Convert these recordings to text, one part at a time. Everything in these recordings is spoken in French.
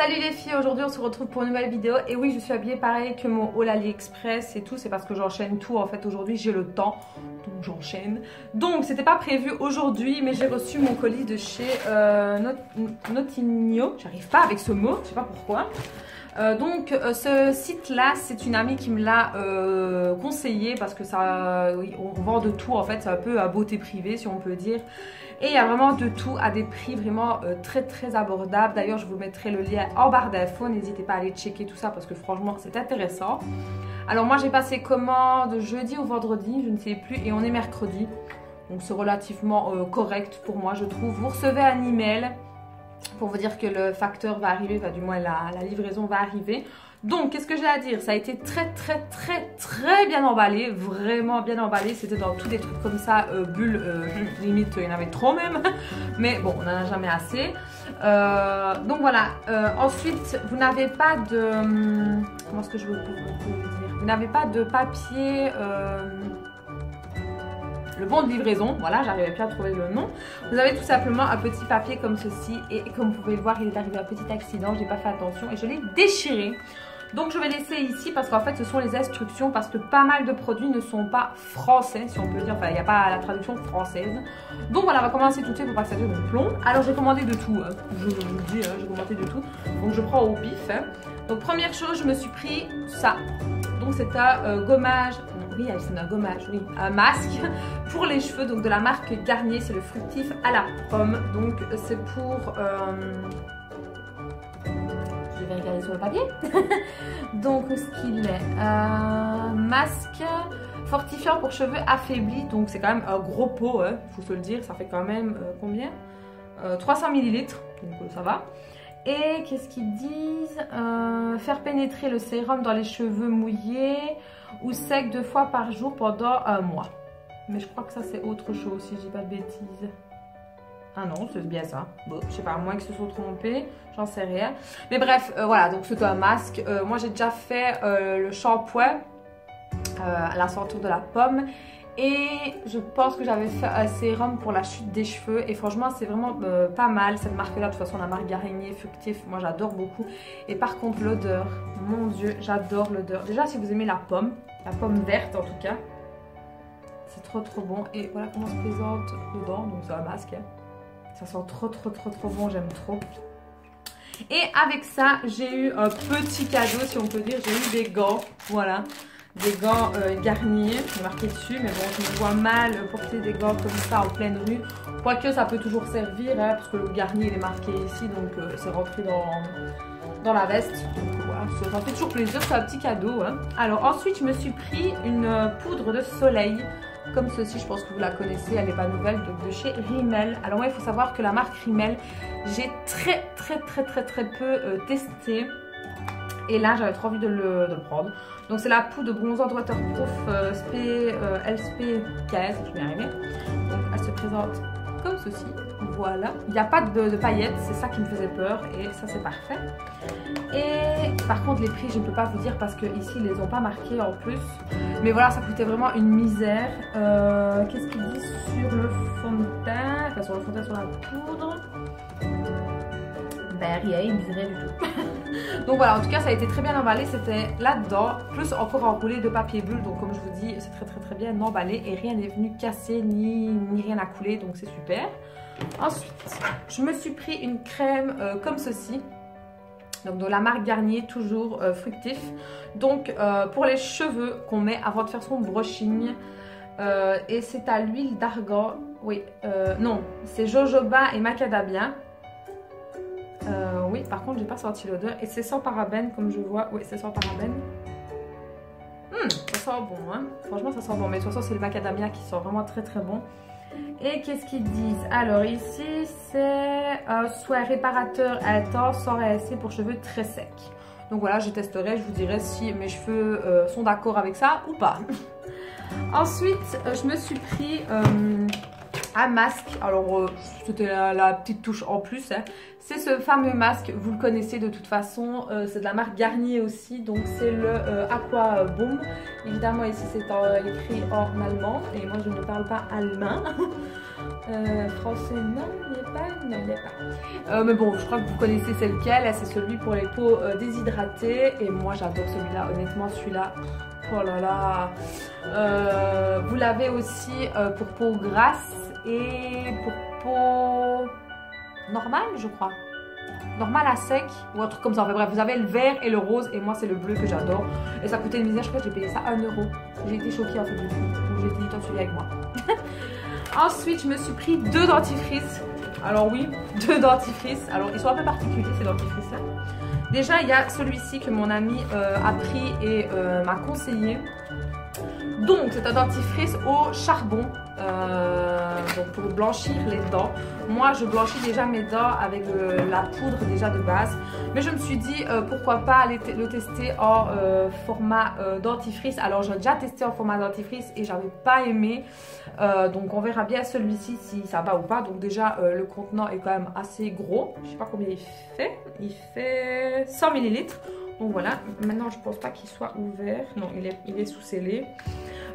Salut les filles, aujourd'hui on se retrouve pour une nouvelle vidéo. Et oui, je suis habillée pareil que mon haul AliExpress et tout. C'est parce que j'enchaîne tout en fait. Aujourd'hui j'ai le temps, donc j'enchaîne. Donc c'était pas prévu aujourd'hui, mais j'ai reçu mon colis de chez Notinho. J'arrive pas avec ce mot, je sais pas pourquoi. Ce site là, c'est une amie qui me l'a conseillé parce que ça, oui, on vend de tout en fait, c'est un peu à beauté privée si on peut dire. Et il y a vraiment de tout à des prix vraiment très abordables. D'ailleurs, je vous mettrai le lien en barre d'infos. N'hésitez pas à aller checker tout ça parce que franchement, c'est intéressant. Alors moi, j'ai passé commande jeudi ou vendredi, je ne sais plus, et on est mercredi. Donc c'est relativement correct pour moi, je trouve. Vous recevez un email pour vous dire que le facteur va arriver, enfin du moins la livraison va arriver. Donc, qu'est-ce que j'ai à dire? Ça a été très bien emballé, vraiment bien emballé. C'était dans tous des trucs comme ça, bulles, limite il y en avait trop même. Mais bon, on n'en a jamais assez. Donc voilà, ensuite, vous n'avez pas de... comment est-ce que je veux vous dire? Vous n'avez pas de papier... le bon de livraison, voilà, j'arrivais plus à trouver le nom. Vous avez tout simplement un petit papier comme ceci et comme vous pouvez le voir, il est arrivé un petit accident, j'ai pas fait attention et je l'ai déchiré. Donc je vais laisser ici parce qu'en fait ce sont les instructions parce que pas mal de produits ne sont pas français si on peut dire, enfin il n'y a pas la traduction française. Donc voilà, on va commencer tout de suite pour pas que ça dure de plomb. Alors j'ai commandé de tout, hein. Je vous le dis, hein, j'ai commandé de tout. Donc je prends au pif. Hein. Donc première chose, je me suis pris ça. Donc c'est un gommage. Oui, c'est un gommage, oui, un masque pour les cheveux, donc de la marque Garnier, c'est le fructif à la pomme. Donc c'est pour... je vais regarder sur le papier. Donc ce qu'il est, masque fortifiant pour cheveux affaiblis, donc c'est quand même un gros pot, hein, faut se le dire, ça fait quand même combien 300 ml, donc ça va. Et qu'est-ce qu'ils disent, faire pénétrer le sérum dans les cheveux mouillés ou secs 2 fois par jour pendant 1 mois. Mais je crois que ça c'est autre chose si je dis pas de bêtises. Ah non, c'est bien ça. Bon, je sais pas, à moins qu'ils se sont trompés, j'en sais rien. Mais bref, voilà, donc c'est un masque. Moi j'ai déjà fait le shampoing à la senteur de la pomme. Et je pense que j'avais fait un sérum pour la chute des cheveux. Et franchement, c'est vraiment pas mal. Cette marque-là, de toute façon, la marque Garnier, Fructif, moi j'adore beaucoup. Et par contre, l'odeur, mon Dieu, j'adore l'odeur. Déjà, si vous aimez la pomme verte en tout cas, c'est trop bon. Et voilà comment se présente dedans. Donc c'est un masque. Hein. Ça sent trop bon, j'aime trop. Et avec ça, j'ai eu un petit cadeau, si on peut dire. J'ai eu des gants, voilà. Des gants Garnier, c'est marqué dessus, mais bon, je me vois mal porter des gants comme ça en pleine rue. Quoique ça peut toujours servir, hein, parce que le Garnier il est marqué ici, donc c'est rentré dans la veste. Donc voilà, ça fait toujours plaisir, c'est un petit cadeau. Hein. Alors ensuite, je me suis pris une poudre de soleil, comme ceci, je pense que vous la connaissez, elle n'est pas nouvelle, donc de chez Rimmel. Alors ouais, il faut savoir que la marque Rimmel, j'ai très peu testé. Et là, j'avais trop envie de le prendre. Donc, c'est la poudre bronzante waterproof LSP 15. Je vais y arriver. Donc, elle se présente comme ceci. Voilà. Il n'y a pas de paillettes. C'est ça qui me faisait peur. Et ça, c'est parfait. Et par contre, les prix, je ne peux pas vous dire parce qu'ici, ils ne les ont pas marqués en plus. Mais voilà, ça coûtait vraiment une misère. Qu'est-ce qu'ils disent sur le fond de teint? Enfin, sur le fond de teint, sur la poudre. Ben rien, ils me disent rien du tout. Donc voilà, en tout cas ça a été très bien emballé, c'était là-dedans, plus encore enroulé de papier bulle, donc comme je vous dis, c'est très bien emballé et rien n'est venu casser ni rien à couler, donc c'est super. Ensuite, je me suis pris une crème comme ceci, donc de la marque Garnier, toujours fructif, donc pour les cheveux qu'on met avant de faire son brushing, et c'est à l'huile d'argan, oui, non, c'est jojoba et macadamia. Oui, par contre, j'ai pas senti l'odeur. Et c'est sans parabènes, comme je vois. Oui, c'est sans parabènes. Ça sent bon, hein. Franchement, ça sent bon. Mais de toute façon, c'est le macadamia qui sent vraiment très bon. Et qu'est-ce qu'ils disent? Alors, ici, c'est un soin réparateur intense sans réacé pour cheveux très secs. Donc voilà, je testerai. Je vous dirai si mes cheveux sont d'accord avec ça ou pas. Ensuite, je me suis pris... un masque, alors c'était la petite touche en plus, hein. C'est ce fameux masque, vous le connaissez de toute façon, c'est de la marque Garnier aussi, donc c'est le Aqua Boom. Évidemment ici c'est écrit en allemand et moi je ne parle pas allemand. Français, non, il n'y est pas, non, il n'y est pas. Mais bon, je crois que vous connaissez c'est lequel, c'est celui pour les peaux déshydratées. Et moi, j'adore celui-là, honnêtement, celui-là, oh là là. Vous l'avez aussi pour peau grasse et pour peau normale, je crois. Normal à sec ou un truc comme ça. Enfin bref, vous avez le vert et le rose et moi c'est le bleu que j'adore. Et ça coûtait une misère, je crois que j'ai payé ça 1 euro. J'ai été choquée en fait du prix. Donc j'ai été dit, toi celui avec moi. Ensuite, je me suis pris 2 dentifrices. Alors oui, 2 dentifrices. Alors ils sont un peu particuliers ces dentifrices là. Déjà, il y a celui-ci que mon ami a pris et m'a conseillé. Donc, c'est un dentifrice au charbon, donc pour blanchir les dents. Moi, je blanchis déjà mes dents avec la poudre déjà de base. Mais je me suis dit, pourquoi pas aller le tester en format dentifrice. Alors, j'ai déjà testé en format dentifrice et j'avais pas aimé. Donc, on verra bien celui-ci si ça va ou pas. Donc, déjà, le contenant est quand même assez gros. Je sais pas combien il fait. Il fait 100 ml. Donc voilà, maintenant je pense pas qu'il soit ouvert. Non, il est sous scellé.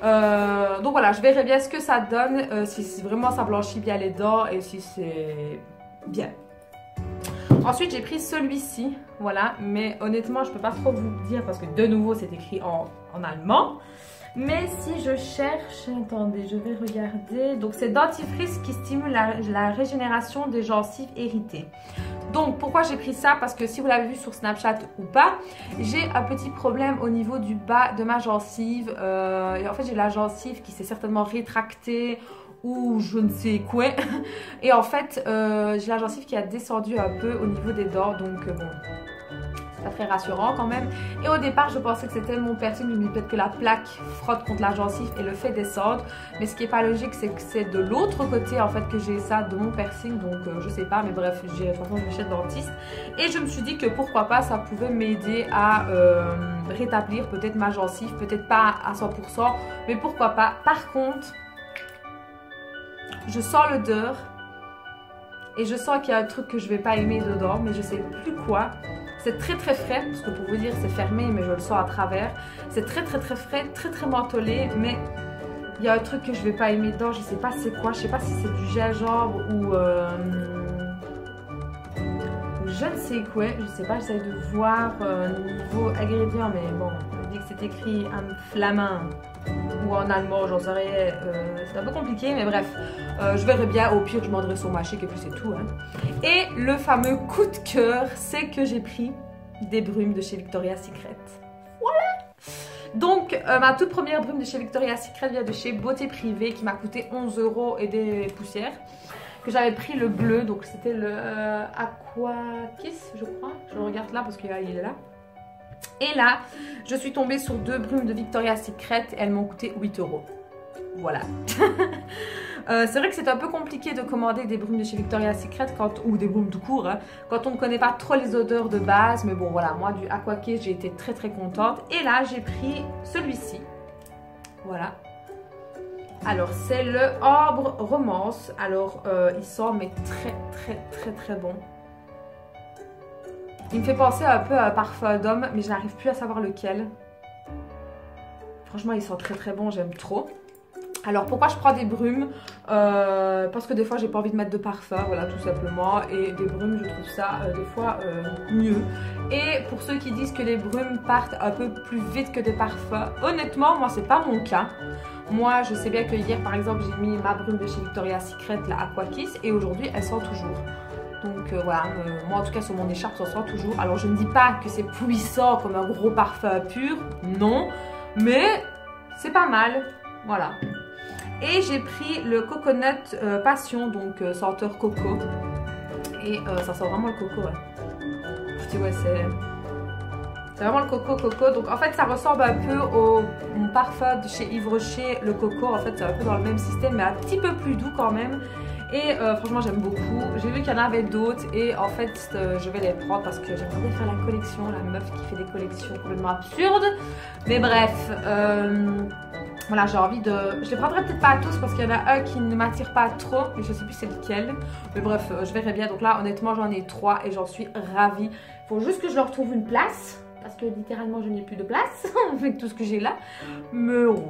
Donc voilà, je verrai bien ce que ça donne, si vraiment ça blanchit bien les dents et si c'est bien. Ensuite, j'ai pris celui-ci, voilà, mais honnêtement, je peux pas trop vous dire parce que de nouveau, c'est écrit en allemand. Mais si je cherche, attendez, je vais regarder. Donc, c'est dentifrice qui stimule la régénération des gencives irritées. Donc, pourquoi j'ai pris ça? Parce que si vous l'avez vu sur Snapchat ou pas, j'ai un petit problème au niveau du bas de ma gencive. Et en fait, j'ai la gencive qui s'est certainement rétractée ou je ne sais quoi. Et en fait, j'ai la gencive qui a descendu un peu au niveau des dents. Donc, bon, c'est pas très rassurant quand même. Et au départ, je pensais que c'était mon piercing. Je me dis peut-être que la plaque frotte contre la gencive et le fait descendre. Mais ce qui est pas logique, c'est que c'est de l'autre côté en fait que j'ai ça de mon piercing. Donc je sais pas, mais bref, de toute façon, je vais chez le dentiste. Et je me suis dit que pourquoi pas, ça pouvait m'aider à rétablir peut-être ma gencive. Peut-être pas à 100%, mais pourquoi pas. Par contre, je sens l'odeur. Et je sens qu'il y a un truc que je vais pas aimer dedans, mais je sais plus quoi. C'est très très frais, parce que pour vous dire c'est fermé, mais je le sens à travers. C'est très très très frais, très très mentholé, mais il y a un truc que je vais pas aimer dedans, je sais pas c'est quoi, je sais pas si c'est du gingembre ou je ne sais quoi, je sais pas, j'essaie de voir niveau ingrédients, mais bon, on dit que c'est écrit en flamand ou en allemand, j'en sais rien, c'est un peu compliqué, mais bref, je verrai bien, au pire je demanderai son mâché et puis c'est tout. Hein. Et le fameux coup de cœur, c'est que j'ai pris des brumes de chez Victoria's Secret. Voilà. Donc, ma toute première brume de chez Victoria's Secret vient de chez Beauté Privée qui m'a coûté 11 € et des poussières. Que j'avais pris le bleu, donc c'était le Aqua Kiss, je crois. Je le regarde là parce qu'il est là. Et là, je suis tombée sur 2 brumes de Victoria's Secret et elles m'ont coûté 8 €. Voilà. C'est vrai que c'est un peu compliqué de commander des brumes de chez Victoria's Secret ou des brumes tout court, hein, quand on ne connaît pas trop les odeurs de base. Mais bon, voilà, moi du Aqua Kiss, j'ai été très très contente. Et là, j'ai pris celui-ci. Voilà. Alors, c'est le Ambre Romance. Alors, il sent mais très très très très bon. Il me fait penser un peu à un parfum d'homme, mais je n'arrive plus à savoir lequel. Franchement, il sent très très bon, j'aime trop. Alors, pourquoi je prends des brumes? Parce que des fois, j'ai pas envie de mettre de parfum, voilà, tout simplement. Et des brumes, je trouve ça des fois mieux. Et pour ceux qui disent que les brumes partent un peu plus vite que des parfums, honnêtement, moi, c'est pas mon cas. Moi, je sais bien que hier, par exemple, j'ai mis ma brume de chez Victoria's Secret, la Aqua Kiss, et aujourd'hui, elle sent toujours. Donc voilà, moi en tout cas sur mon écharpe ça sent toujours. Alors je ne dis pas que c'est puissant comme un gros parfum pur, non, mais c'est pas mal, voilà. Et j'ai pris le Coconut Passion, donc senteur coco. Et ça sent vraiment le coco, ouais. Je dis ouais, c'est vraiment le coco. Donc en fait ça ressemble un peu au parfum de chez Yves Rocher, le coco. En fait c'est un peu dans le même système mais un petit peu plus doux quand même. Et franchement j'aime beaucoup. J'ai vu qu'il y en avait d'autres et en fait je vais les prendre parce que j'aimerais bien faire la collection. La meuf qui fait des collections complètement absurdes. Mais bref, voilà, j'ai envie de... Je les prendrai peut-être pas à tous parce qu'il y en a un qui ne m'attire pas trop. Mais je sais plus c'est lequel. Mais bref, je verrai bien. Donc là honnêtement j'en ai 3 et j'en suis ravie. Il faut juste que je leur trouve une place. Parce que littéralement je n'ai plus de place avec tout ce que j'ai là. Mais oh,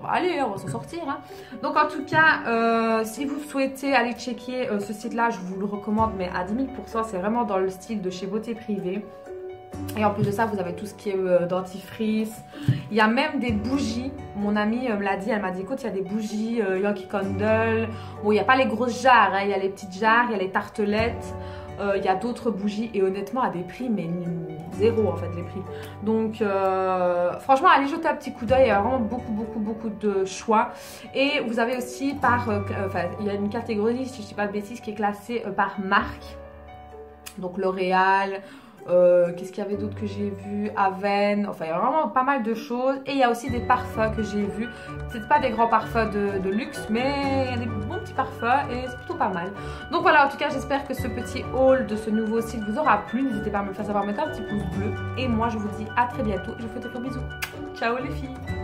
allez, on va s'en sortir. Hein. Donc en tout cas, si vous souhaitez aller checker ce site-là, je vous le recommande, mais à 10 000 %, c'est vraiment dans le style de chez Beauté Privée. Et en plus de ça, vous avez tout ce qui est dentifrice. Il y a même des bougies. Mon amie me l'a dit, elle m'a dit, écoute, il y a des bougies Yankee Candle. Bon, il n'y a pas les grosses jarres, hein. Il y a les petites jarres, il y a les tartelettes. Il y a d'autres bougies et honnêtement à des prix mais zéro en fait les prix. Donc franchement allez jeter un petit coup d'œil, il y a vraiment beaucoup de choix. Et vous avez aussi par, il y a une catégorie si je ne dis pas de bêtises qui est classée par marque. Donc L'Oréal, qu'est-ce qu'il y avait d'autre que j'ai vu, Aven, enfin il y a vraiment pas mal de choses. Et il y a aussi des parfums que j'ai vus, c'est pas des grands parfums de luxe mais il y a des bons petits parfums et c'est plutôt pas mal. Donc voilà, en tout cas j'espère que ce petit haul de ce nouveau site vous aura plu. N'hésitez pas à me le faire savoir, mettez un petit pouce bleu et moi je vous dis à très bientôt et je vous fais de gros bisous. Ciao les filles.